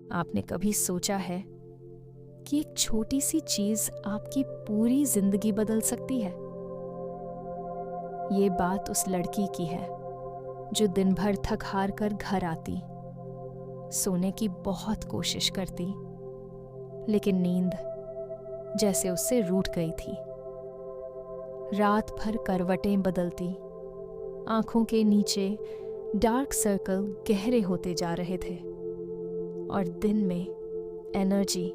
आपने कभी सोचा है कि एक छोटी सी चीज आपकी पूरी जिंदगी बदल सकती है? ये बात उस लड़की की है जो दिन भर थक हार कर घर आती, सोने की बहुत कोशिश करती, लेकिन नींद जैसे उससे रूठ गई थी। रात भर करवटें बदलती, आंखों के नीचे डार्क सर्कल गहरे होते जा रहे थे, और दिन में एनर्जी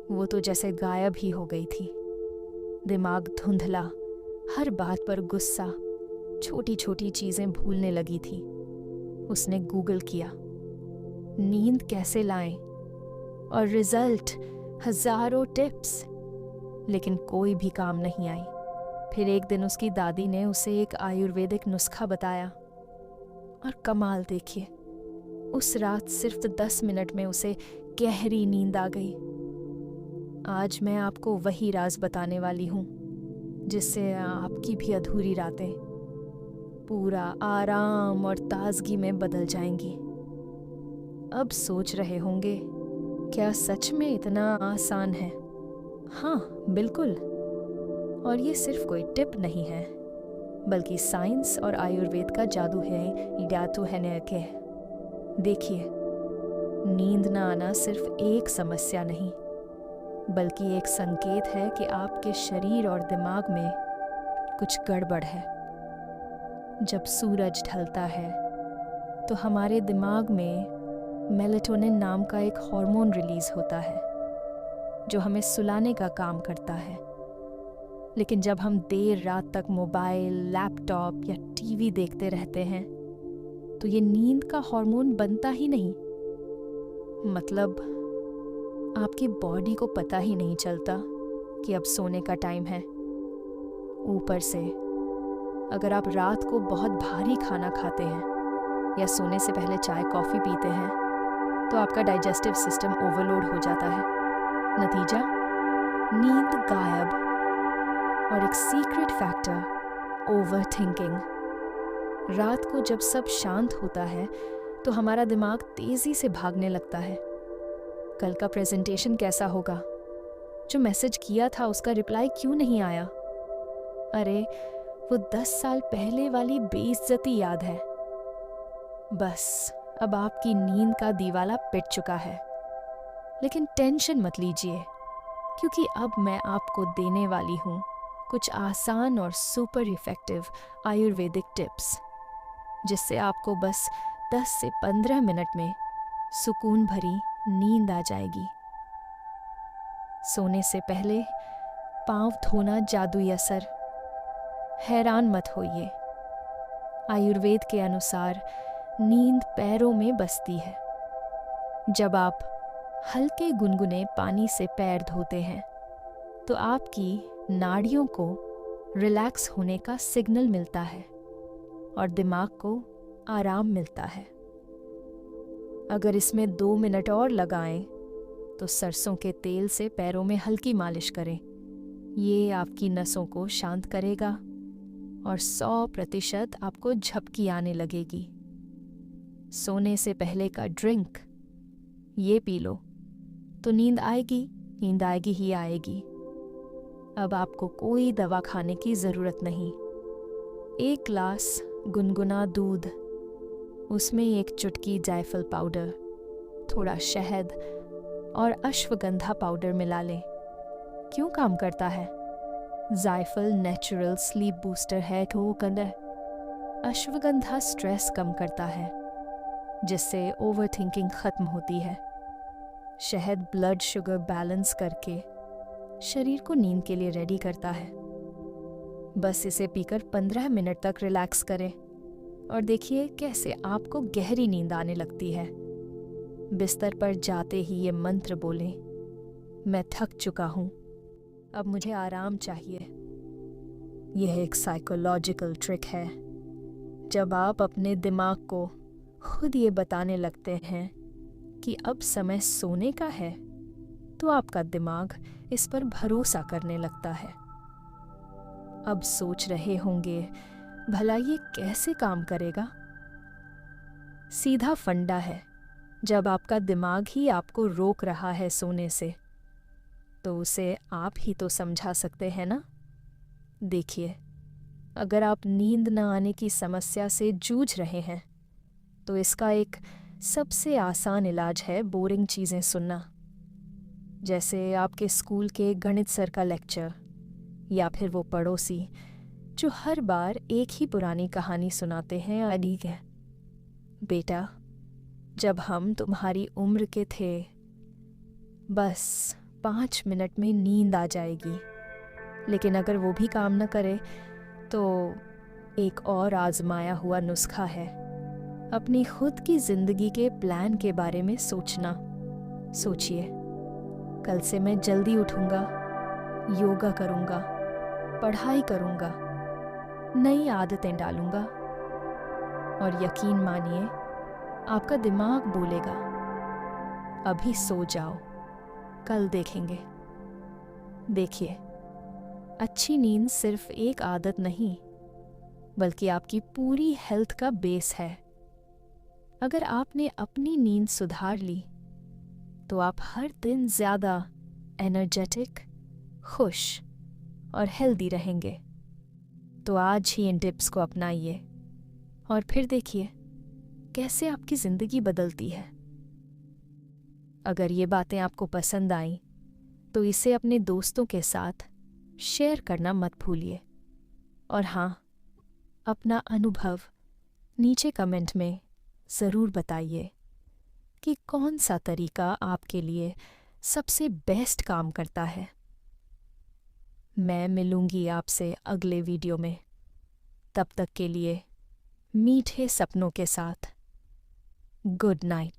वो तो जैसे गायब ही हो गई थी। दिमाग धुंधला, हर बात पर गुस्सा, छोटी छोटी चीजें भूलने लगी थी। उसने गूगल किया, नींद कैसे लाएं, और रिजल्ट हजारों टिप्स, लेकिन कोई भी काम नहीं आई। फिर एक दिन उसकी दादी ने उसे एक आयुर्वेदिक नुस्खा बताया, और कमाल देखिए, उस रात सिर्फ 10 मिनट में उसे गहरी नींद आ गई। आज मैं आपको वही राज बताने वाली हूँ जिससे आपकी भी अधूरी रातें पूरा आराम और ताजगी में बदल जाएंगी। अब सोच रहे होंगे, क्या सच में इतना आसान है? हाँ, बिल्कुल। और ये सिर्फ कोई टिप नहीं है, बल्कि साइंस और आयुर्वेद का जादू है। इडातो है। देखिए, नींद ना आना सिर्फ एक समस्या नहीं, बल्कि एक संकेत है कि आपके शरीर और दिमाग में कुछ गड़बड़ है। जब सूरज ढलता है तो हमारे दिमाग में मेलाटोनिन नाम का एक हार्मोन रिलीज होता है जो हमें सुलाने का काम करता है। लेकिन जब हम देर रात तक मोबाइल, लैपटॉप या टीवी देखते रहते हैं तो ये नींद का हार्मोन बनता ही नहीं। मतलब आपकी बॉडी को पता ही नहीं चलता कि अब सोने का टाइम है। ऊपर से अगर आप रात को बहुत भारी खाना खाते हैं या सोने से पहले चाय कॉफ़ी पीते हैं तो आपका डाइजेस्टिव सिस्टम ओवरलोड हो जाता है। नतीजा, नींद गायब। और एक सीक्रेट फैक्टर, ओवर थिंकिंग। रात को जब सब शांत होता है तो हमारा दिमाग तेजी से भागने लगता है। कल का प्रेजेंटेशन कैसा होगा? जो मैसेज किया था उसका रिप्लाई क्यों नहीं आया? अरे, वो 10 साल पहले वाली बेइज्जती याद है। बस अब आपकी नींद का दीवाला पिट चुका है। लेकिन टेंशन मत लीजिए, क्योंकि अब मैं आपको देने वाली हूँ कुछ आसान और सुपर इफेक्टिव आयुर्वेदिक टिप्स, जिससे आपको बस 10 से 15 मिनट में सुकून भरी नींद आ जाएगी। सोने से पहले पांव धोना जादुई असर। हैरान मत होइए, आयुर्वेद के अनुसार नींद पैरों में बसती है। जब आप हल्के गुनगुने पानी से पैर धोते हैं तो आपकी नाड़ियों को रिलैक्स होने का सिग्नल मिलता है और दिमाग को आराम मिलता है। अगर इसमें 2 मिनट और लगाएं तो सरसों के तेल से पैरों में हल्की मालिश करें। ये आपकी नसों को शांत करेगा और 100% आपको झपकी आने लगेगी। सोने से पहले का ड्रिंक ये पी लो तो नींद आएगी ही आएगी। अब आपको कोई दवा खाने की ज़रूरत नहीं। 1 ग्लास गुनगुना दूध, उसमें 1 चुटकी जायफल पाउडर, थोड़ा शहद और अश्वगंधा पाउडर मिला लें। क्यों काम करता है? जायफल नेचुरल स्लीप बूस्टर है तो अश्वगंधा स्ट्रेस कम करता है, जिससे ओवरथिंकिंग खत्म होती है। शहद ब्लड शुगर बैलेंस करके शरीर को नींद के लिए रेडी करता है। बस इसे पीकर 15 मिनट तक रिलैक्स करें और देखिए कैसे आपको गहरी नींद आने लगती है। बिस्तर पर जाते ही ये मंत्र बोलें, मैं थक चुका हूँ, अब मुझे आराम चाहिए। यह एक साइकोलॉजिकल ट्रिक है। जब आप अपने दिमाग को खुद ये बताने लगते हैं कि अब समय सोने का है, तो आपका दिमाग इस पर भरोसा करने लगता है। अब सोच रहे होंगे, भला ये कैसे काम करेगा? सीधा फंडा है, जब आपका दिमाग ही आपको रोक रहा है सोने से, तो उसे आप ही तो समझा सकते हैं ना। देखिए, अगर आप नींद न आने की समस्या से जूझ रहे हैं, तो इसका एक सबसे आसान इलाज है बोरिंग चीज़ें सुनना। जैसे आपके स्कूल के गणित सर का लेक्चर, या फिर वो पड़ोसी जो हर बार एक ही पुरानी कहानी सुनाते हैं। अलीग है, बेटा, जब हम तुम्हारी उम्र के थे, बस 5 मिनट में नींद आ जाएगी। लेकिन अगर वो भी काम न करे, तो एक और आजमाया हुआ नुस्खा है, अपनी खुद की जिंदगी के प्लान के बारे में सोचना। सोचिए, कल से मैं जल्दी उठूंगा, योगा करूंगा, पढ़ाई करूंगा, नई आदतें डालूंगा। और यकीन मानिए, आपका दिमाग बोलेगा, अभी सो जाओ, कल देखेंगे। देखिए, अच्छी नींद सिर्फ एक आदत नहीं, बल्कि आपकी पूरी हेल्थ का बेस है। अगर आपने अपनी नींद सुधार ली, तो आप हर दिन ज़्यादा एनर्जेटिक, खुश और हेल्दी रहेंगे। तो आज ही इन टिप्स को अपनाइए और फिर देखिए कैसे आपकी ज़िंदगी बदलती है। अगर ये बातें आपको पसंद आईं, तो इसे अपने दोस्तों के साथ शेयर करना मत भूलिए। और हाँ, अपना अनुभव नीचे कमेंट में ज़रूर बताइए कि कौन सा तरीका आपके लिए सबसे बेस्ट काम करता है। मैं मिलूंगी आपसे अगले वीडियो में। तब तक के लिए मीठे सपनों के साथ गुड नाइट।